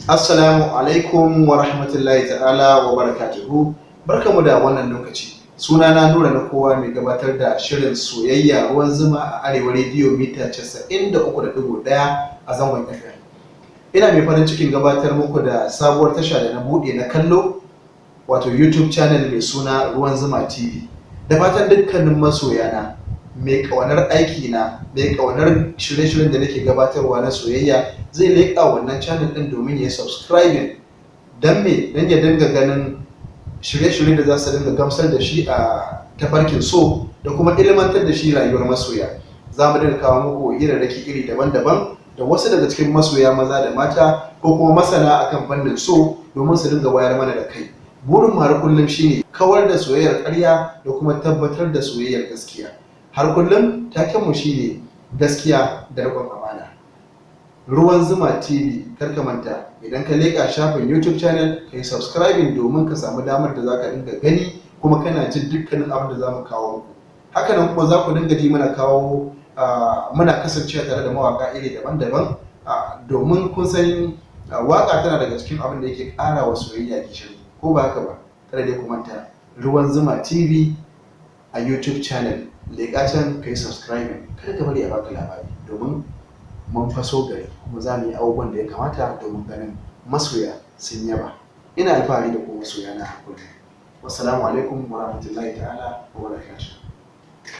Assalamu alaikum wa rahmatullahi ta'ala wa barakatuhu. Barkamu da wannan lokaci. Sunana Nura na kowa mai gabatar da shirin soyayya ruwan zuma a Arewa Radio mita 93.1 a zangon FM. Ina mai farin cikin gabatar muku da sabuwar tasha da na buɗe na kallo, wato YouTube channel mai suna Ruwan Zuma TV. Da fatan dukkanin masoyana mai ƙaunar aikina, mai ƙaunar shirye-shiryen da nake gabatarwa na soyayya zai leƙa wannan channel ɗin domin ya subscribing don ya dinga ganin shirye-shirye da za su dinga gamsar da shi a tafarkin so da kuma ilmantar da shi rayuwar masoya. Za mu dinga kawo muku hirarraki iri daban-daban da wasu daga cikin masoya maza da mata ko kuma masana akan fannin so domin su dinga wayar mana da kai. Burin mu har kullum shine kawar da soyayyar ƙarya da kuma tabbatar da soyayyar gaskiya. Har kullum takenmu shine gaskiya da riƙon amana. Ruwan Zuma TV, kar ka manta idan ka leƙa shafin YouTube channel ka yi subscribing domin ka samu damar da za ka dinga gani kuma kana jin dukkanin abin da za mu kawo muku. Hakanan kuma za ku dinga ji muna kasancewa tare da mawaƙa iri daban-daban domin kun san waƙa tana daga cikin abin da yake ƙara wa soyayya gishiri, ko ba haka ba? Kada dai ku manta Ruwan Zuma TV a YouTube channel, leƙa can ka yi subscribing, kada ka bari a baka labari domin mun faso gari kuma za mu yi abubuwan da ya kamata domin ganin masoya sun yaba. Ina alfahari da ku masoya na hakuri. Wassalamu alaikum wa rahmatullahi ta'ala wa barakatuh.